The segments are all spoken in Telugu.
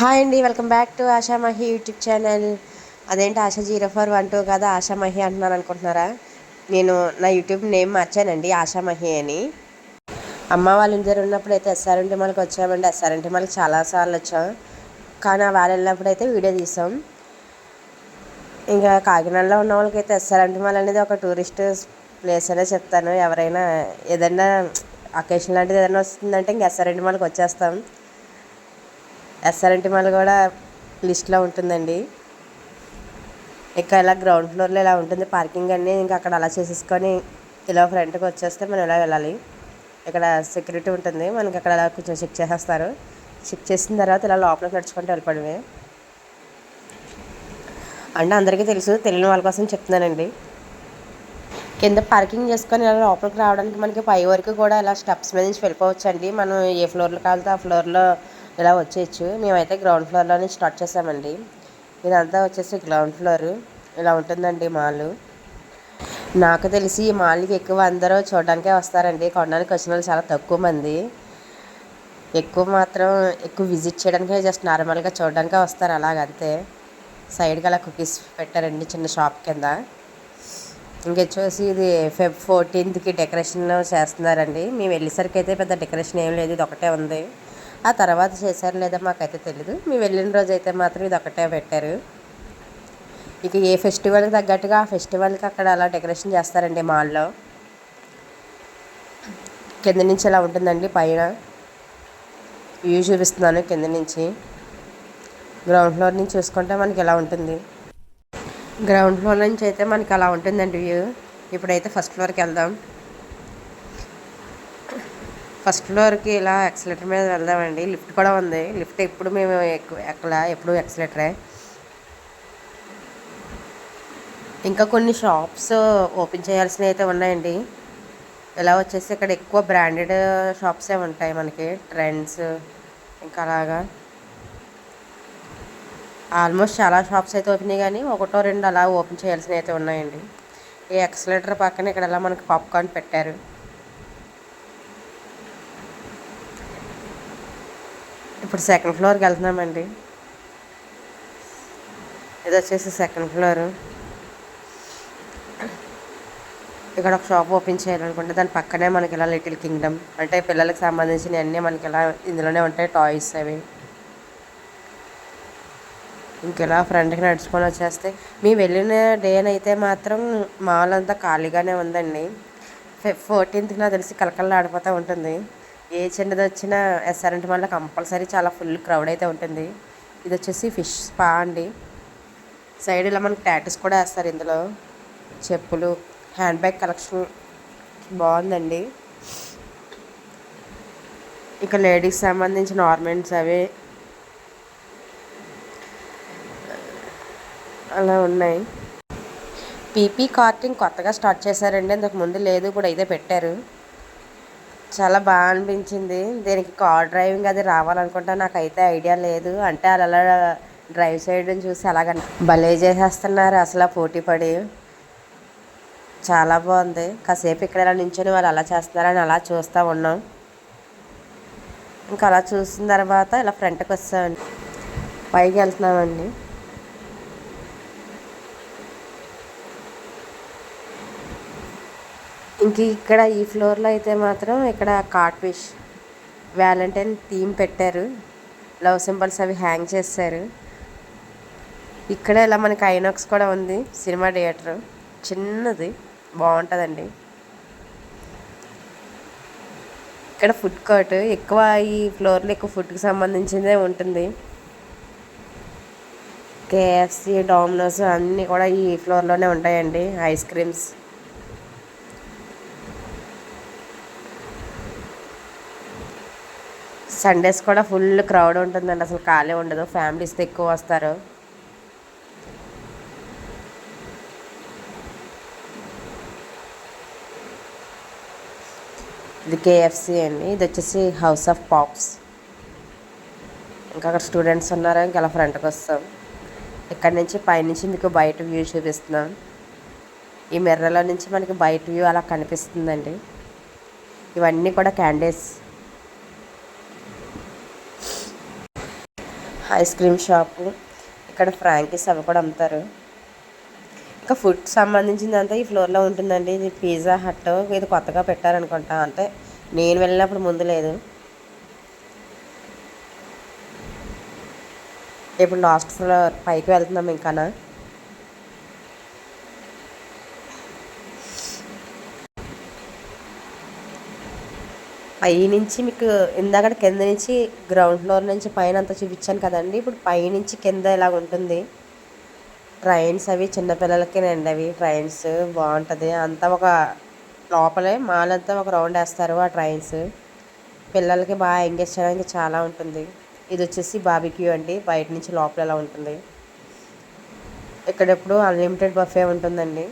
హాయ్ అండి, welcome back to Ashamahi YouTube channel. అదేంటి ఆశా 0412 కదా ఆశామహి అంటున్నాను అనుకుంటున్నారా? నేను నా యూట్యూబ్ నేమ్ మార్చానండి, ఆశామహి అని. అమ్మ వాళ్ళ ఇంటి దగ్గర ఉన్నప్పుడు అయితే ఎస్ఆర్ఎంటి మాల్కి వచ్చామండి. ఎస్ఆర్ఎంటి మాల్కి చాలాసార్లు వచ్చాం, కానీ వాళ్ళు వెళ్ళినప్పుడు అయితే వీడియో తీసాం. ఇంకా కాకినాడలో ఉన్న వాళ్ళకైతే ఎస్ఆర్ఎంటి మాల్ అనేది ఒక టూరిస్ట్ ప్లేస్ అనే చెప్తాను. ఎవరైనా ఏదైనా అకేషన్ లాంటిది ఏదైనా వస్తుందంటే ఇంక ఎస్ఆర్ఎంటి మాల్కి వచ్చేస్తాం. ఎస్ఆర్ఎంటి మాల్ కూడా లిస్ట్లో ఉంటుందండి. ఇంకా ఇలా గ్రౌండ్ ఫ్లోర్లో ఇలా ఉంటుంది పార్కింగ్ అన్నీ. ఇంకా అక్కడ అలా చేసేసుకొని ఇలా ఫ్రంట్కి వచ్చేస్తే మనం ఇలా వెళ్ళాలి. ఇక్కడ సెక్యూరిటీ ఉంటుంది, మనకి అక్కడ అలా కొంచెం చెక్ చేసేస్తారు. చెక్ చేసిన తర్వాత ఇలా లోపలికి నడుచుకుంటూ వెళ్ళిపోవడమే. అంటే అందరికీ తెలుసు, తెలియని వాళ్ళ కోసం చెప్తున్నానండి. కింద పార్కింగ్ చేసుకొని ఇలా లోపలికి రావడానికి మనకి పై వరకు కూడా ఇలా స్టెప్స్ మీద నుంచి వెళ్ళిపోవచ్చు అండి. మనం ఏ ఫ్లోర్లో కావాలితే ఆ ఫ్లోర్లో ఇలా వచ్చేయచ్చు. మేమైతే గ్రౌండ్ ఫ్లోర్లో నుంచి స్టార్ట్ చేసామండి. ఇదంతా వచ్చేసి గ్రౌండ్ ఫ్లోర్. ఇలా ఉంటుందండి మాల్. నాకు తెలిసి ఈ మాల్కి ఎక్కువ అందరూ చూడడానికే వస్తారండి, కొనడానికి వచ్చిన వాళ్ళు చాలా తక్కువ మంది. ఎక్కువ విజిట్ చేయడానికే, జస్ట్ నార్మల్గా చూడడానికే వస్తారు, అలాగంతే. సైడ్కి అలా కుకీస్ పెట్టారండి చిన్న షాప్ కింద. ఇంకొచ్చేసి ఇది Feb 14th డెకరేషన్ చేస్తున్నారండి. మేము వెళ్ళేసరికి అయితే పెద్ద డెకరేషన్ ఏం లేదు, ఇది ఒకటే ఉంది. ఆ తర్వాత చేశారు లేదా మాకైతే తెలీదు. మేము వెళ్ళిన రోజు అయితే మాత్రం ఇది ఒకటే పెట్టారు. ఇక ఏ ఫెస్టివల్కి తగ్గట్టుగా ఆ ఫెస్టివల్కి అక్కడ అలా డెకరేషన్ చేస్తారండి మాల్లో. కింద నుంచి ఇలా ఉంటుందండి, పైన వ్యూ చూపిస్తున్నాను కింద నుంచి. గ్రౌండ్ ఫ్లోర్ నుంచి చూసుకుంటే మనకి ఇలా ఉంటుంది. గ్రౌండ్ ఫ్లోర్ నుంచి అయితే మనకి అలా ఉంటుందండి వ్యూ. ఇప్పుడైతే ఫస్ట్ ఫ్లోర్కి వెళ్దాం. ఫస్ట్ ఫ్లోర్కి ఇలా ఎక్సలేటర్ మీద వెళ్దామండి. లిఫ్ట్ కూడా ఉంది. లిఫ్ట్ ఎప్పుడు మేము ఎప్పుడు ఎక్సలేటరే. ఇంకా కొన్ని షాప్స్ ఓపెన్ చేయాల్సినవి అయితే ఉన్నాయండి. ఇలా వచ్చేసి ఇక్కడ ఎక్కువ బ్రాండెడ్ షాప్సే ఉంటాయి మనకి, ట్రెండ్స్ ఇంకా అలాగా. ఆల్మోస్ట్ చాలా షాప్స్ అయితే ఓపెన్ అయ్యాయి, కానీ ఒకటో రెండు అలా ఓపెన్ చేయాల్సినవి అయితే ఉన్నాయండి. ఈ ఎక్సలేటర్ పక్కన ఇక్కడ అలా మనకి పాప్కార్న్ పెట్టారు. ఇప్పుడు సెకండ్ ఫ్లోర్కి వెళ్తున్నామండి. ఇది వచ్చేసి సెకండ్ ఫ్లోరు. ఇక్కడ ఒక షాప్ ఓపెన్ చేయాలనుకుంటే దాని పక్కనే మనకి ఇలా లిటిల్ కింగ్డమ్, అంటే పిల్లలకి సంబంధించినవి అన్నీ మనకి ఇలా ఇందులోనే ఉంటాయి, టాయ్స్ అవి. ఇంకెలా ఫ్రంట్కి నడుచుకొని వచ్చేస్తే, మేము వెళ్ళిన డేనైతే మాత్రం మాల్ అంతా ఖాళీగానే ఉందండి. Feb 14th నాకు తెలిసి కలకల్లాడిపోతూ ఉంటుంది. ఏ చిన్నది వచ్చినా ఎస్ఆర్ఎంటి మాల్లో కంపల్సరీ చాలా ఫుల్ క్రౌడ్ అయితే ఉంటుంది. ఇది వచ్చేసి ఫిష్ స్పా అండి. సైడ్ ఇలా మనకి టాటూస్ కూడా వేస్తారు ఇందులో. చెప్పులు, హ్యాండ్ బ్యాగ్ కలెక్షన్ బాగుందండి. ఇక లేడీస్ సంబంధించిన ఆర్నమెంట్స్ అవి అలా ఉన్నాయి. పీపీ కార్టింగ్ కొత్తగా స్టార్ట్ చేశారండి, ఇంతకుముందు లేదు, ఇప్పుడు అయితే పెట్టారు. చాలా బాగా అనిపించింది. దీనికి కార్ డ్రైవింగ్ అది రావాలనుకుంటా, నాకైతే ఐడియా లేదు. అంటే అలా డ్రైవ్ చేయడం చూసి అలాగ భలే చేసేస్తున్నారు అసలు పోటీ పడి. చాలా బాగుంది. కాసేపు ఇక్కడ ఇలా నించొని వాళ్ళు అలా చేస్తున్నారని అలా చూస్తూ ఉన్నాం. ఇంకా అలా చూసిన తర్వాత ఇలా ఫ్రంట్కి వస్తామండి, పైకి వెళ్తున్నామండి. ఇంక ఇక్కడ ఈ ఫ్లోర్లో అయితే మాత్రం ఇక్కడ కార్ట్ ఫిష్ వ్యాలంటైన్ థీమ్ పెట్టారు. లవ్ సింబల్స్ అవి హ్యాంగ్ చేస్తారు. ఇక్కడ ఇలా మనకి ఐనాక్స్ కూడా ఉంది, సినిమా థియేటర్ చిన్నది, బాగుంటుందండి. ఇక్కడ ఫుడ్ కోర్ట్ ఎక్కువ, ఈ ఫ్లోర్లో ఎక్కువ ఫుడ్కి సంబంధించిందే ఉంటుంది. కేఎఫ్సి, డామినోస్ అన్నీ కూడా ఈ ఫ్లోర్లోనే ఉంటాయండి. Ice creams. సండేస్ కూడా ఫుల్ క్రౌడ్ ఉంటుందండి, అసలు ఖాళీ ఉండదు. ఫ్యామిలీస్తో ఎక్కువ వస్తారు. ఇది కేఎఫ్సి అండి. ఇది వచ్చేసి హౌస్ ఆఫ్ పాప్స్. ఇంకా అక్కడ స్టూడెంట్స్ ఉన్నారు. ఇంకా అలా ఫ్రంట్కి వస్తాం. ఇక్కడ నుంచి పైనుంచి మీకు బయట వ్యూ చూపిస్తున్నాం. ఈ మిర్రర్లో నుంచి మనకి బయట వ్యూ అలా కనిపిస్తుందండి. ఇవన్నీ కూడా క్యాండిల్స్. ఐస్ క్రీమ్ షాపు, ఇక్కడ ఫ్రాంకీస్ అవి కూడా అమ్ముతారు. ఇంకా ఫుడ్ సంబంధించిందంతా ఈ ఫ్లోర్లో ఉంటుందండి. ఇది పిజ్జా హట్, ఇది కొత్తగా పెట్టారనుకుంటా, అంటే నేను వెళ్ళినప్పుడు ముందు లేదు. ఇప్పుడు లాస్ట్ ఫ్లోర్ పైకి వెళ్తున్నాం ఇంకానా. పై నుంచి మీకు ఇందాక కింద నుంచి గ్రౌండ్ ఫ్లోర్ నుంచి పైన అంతా చూపించాను కదండి. ఇప్పుడు పైనుంచి కింద ఇలా ఉంటుంది. ట్రైన్స్ అవి చిన్నపిల్లలకి అండి, అవి ట్రైన్స్ బాగుంటుంది. అంతా ఒక లోపలే మాల్ అంతా ఒక రౌండ్ వేస్తారు ఆ ట్రైన్స్. పిల్లలకి బాగా ఎంగేజ్ చేయడానికి చాలా ఉంటుంది. ఇది వచ్చేసి బార్బిక్యూ అండి, బయట నుంచి లోపల ఎలా ఉంటుంది. ఇక్కడ ఎప్పుడు అన్లిమిటెడ్ బఫే ఉంటుందండి.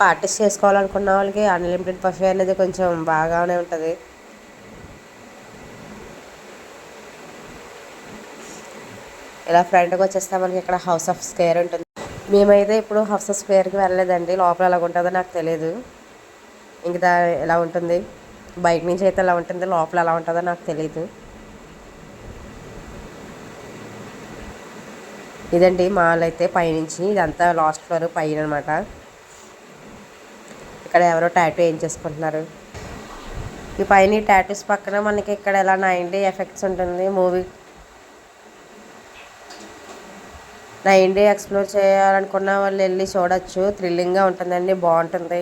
పార్టీస్ చేసుకోవాలనుకున్న వాళ్ళకి అన్లిమిటెడ్ బఫే అనేది కొంచెం బాగానే ఉంటుంది. ఇలా ఫ్రంట్కి వచ్చేస్తే మనకి ఇక్కడ హౌస్ ఆఫ్ స్క్వేర్ ఉంటుంది. మేమైతే ఇప్పుడు హౌస్ ఆఫ్ స్క్వేర్కి వెళ్ళలేదండి, లోపల ఎలా ఉంటుందో నాకు తెలియదు. ఇంకా ఎలా ఉంటుంది, బయట నుంచి అయితే ఎలా ఉంటుంది, లోపల ఎలా ఉంటుందో నాకు తెలియదు. ఇదండి మాల్ అయితే పైనుంచి, ఇదంతా లాస్ట్ ఫ్లోర్ పైన అనమాట. ఇక్కడ ఎవరో టాటూ ఏం చేసుకుంటున్నారు. ఈ పైన టాటూస్ పక్కన మనకి ఇక్కడ ఎలా 9D ఎఫెక్ట్స్ ఉంటుంది. మూవీ 9D ఎక్స్ప్లోర్ చేయాలనుకున్న వాళ్ళు వెళ్ళి చూడొచ్చు, థ్రిల్లింగ్గా ఉంటుందండి, బాగుంటుంది.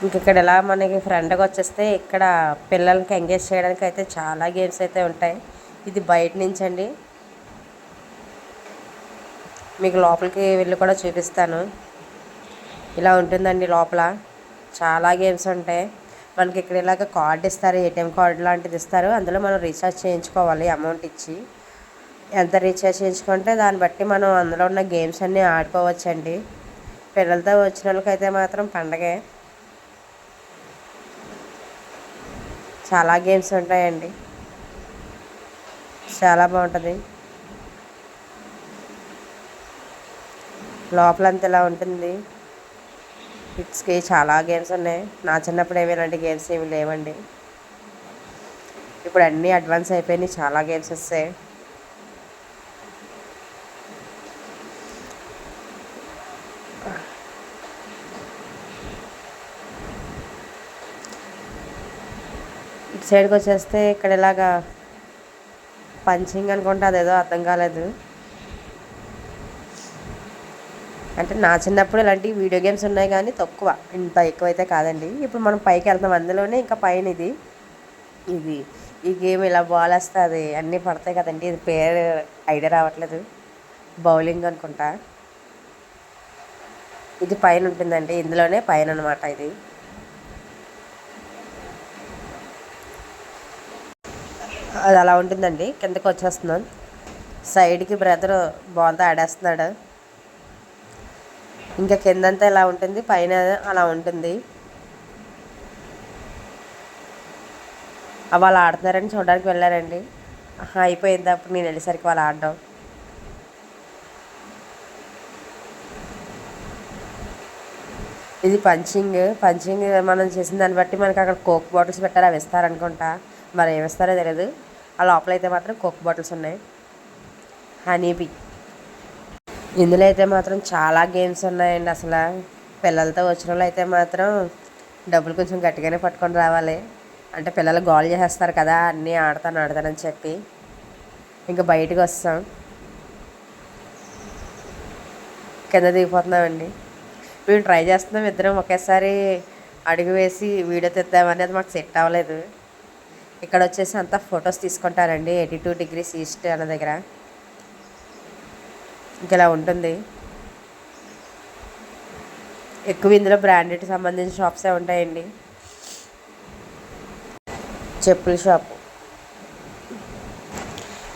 ఇంక ఇక్కడ ఎలా మనకి ఫ్రంట్కి వచ్చేస్తే ఇక్కడ పిల్లలకి ఎంగేజ్ చేయడానికి అయితే చాలా గేమ్స్ అయితే ఉంటాయి. ఇది బయట నుంచి అండి, మీకు లోపలికి వెళ్ళి కూడా చూపిస్తాను. ఇలా ఉంటుందండి లోపల, చాలా గేమ్స్ ఉంటాయి. మనకి ఇక్కడ ఇలాగ కార్డు ఇస్తారు, ఏటీఎం కార్డు లాంటిది ఇస్తారు. అందులో మనం రీఛార్జ్ చేయించుకోవాలి అమౌంట్ ఇచ్చి. ఎంత రీఛార్జ్ చేయించుకుంటే దాన్ని బట్టి మనం అందులో ఉన్న గేమ్స్ అన్నీ ఆడుకోవచ్చండి. పిల్లలతో వచ్చిన వాళ్ళకైతే మాత్రం పండగే. చాలా గేమ్స్ ఉంటాయండి, చాలా బాగుంటుంది. లోపలంతా ఇలా ఉంటుంది. కిడ్స్కి చాలా గేమ్స్ ఉన్నాయి. నా చిన్నప్పుడు ఏమి ఇలాంటి గేమ్స్ ఏమి లేవండి. ఇప్పుడు అన్నీ అడ్వాన్స్ అయిపోయినాయి, చాలా గేమ్స్ వస్తాయి. ఇటు సైడ్కి వచ్చేస్తే ఇక్కడ ఇలాగా పంచింగ్ అనుకుంటే అదేదో అర్థం కాలేదు. అంటే నా చిన్నప్పుడు ఇలాంటి వీడియో గేమ్స్ ఉన్నాయి కానీ తక్కువ, ఇంత ఎక్కువైతే కాదండి. ఇప్పుడు మనం పైకి వెళ్తాం, అందులోనే ఇంకా పైన ఇది ఇది ఈ గేమ్ ఇలా బాల్ వేస్తే అది అన్నీ పడతాయి కదండి. ఇది పేరు ఐడియా రావట్లేదు, బౌలింగ్ అనుకుంటా. ఇది పైన ఉంటుందండి, ఇందులోనే పైన అనమాట. ఇది అది అలా ఉంటుందండి. కిందకి వచ్చేస్తున్నాం, సైడ్కి బ్రదర్ బాల్తో ఆడేస్తున్నాడు. ఇంకా కిందంతా ఇలా ఉంటుంది, పైన అలా ఉంటుంది. వాళ్ళు ఆడుతున్నారని చూడడానికి వెళ్ళారండి. అయిపోయింది అప్పుడు నేను వెళ్ళేసరికి వాళ్ళు ఆడడం. ఇది పంచింగ్ మనం చేసిన దాన్ని బట్టి మనకి అక్కడ కోక్ బాటిల్స్ పెట్టారు, అవి ఇస్తారనుకుంటా. మరి ఏమి ఇస్తారో తెలియదు. ఆ లోపల అయితే మాత్రం కోక్ బాటిల్స్ ఉన్నాయి. హనీబీ, ఇందులో అయితే మాత్రం చాలా గేమ్స్ ఉన్నాయండి. అసలు పిల్లలతో వచ్చిన వాళ్ళు అయితే మాత్రం డబ్బులు కొంచెం గట్టిగానే పట్టుకొని రావాలి. అంటే పిల్లలు గోల్ చేసేస్తారు కదా, అన్నీ ఆడతానని చెప్పి. ఇంకా బయటకు వస్తాం, కింద దిగిపోతున్నామండి. మేము ట్రై చేస్తున్నాం, ఇద్దరం ఒకేసారి అడుగు వేసి వీడియో తెద్దామని, అది మాకు సెట్ అవ్వలేదు. ఇక్కడ వచ్చేసి అంతా ఫొటోస్ తీసుకుంటారండి 82 degrees ఈస్ట్ అన్న దగ్గర. ఇంక ఇలా ఉంటుంది. ఎక్కువ ఇందులో బ్రాండెడ్ సంబంధించిన షాప్సే ఉంటాయండి. చెప్పుల షాపు,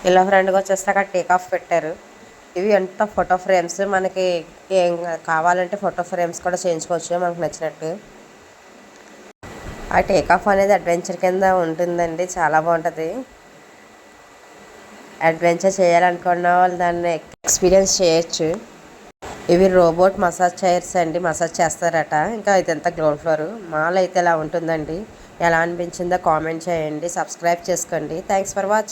ఇలా ఫ్రెండ్గా వచ్చేస్తే అక్కడ టేక్ ఆఫ్ పెట్టారు. ఇవి అంతా ఫోటో ఫ్రేమ్స్, మనకి ఏం కావాలంటే ఫోటో ఫ్రేమ్స్ కూడా చేయించుకోవచ్చు మనకు నచ్చినట్టు. ఆ టేక్ ఆఫ్ అనేది అడ్వెంచర్ కింద ఉంటుందండి, చాలా బాగుంటుంది. అడ్వెంచర్ చేయాలనుకున్న వాళ్ళు దాన్ని ఎక్స్పీరియన్స్ చేయొచ్చు. ఇవి రోబోట్ మసాజ్ చైర్స్ అండి, మసాజ్ చేస్తారట. ఇంకా ఇదంతా గ్రౌండ్ ఫ్లోర్. మాల్ అయితే ఇలా ఉంటుందండి. ఎలా అనిపించిందో కామెంట్ చేయండి, సబ్స్క్రైబ్ చేసుకోండి. Thanks for watching.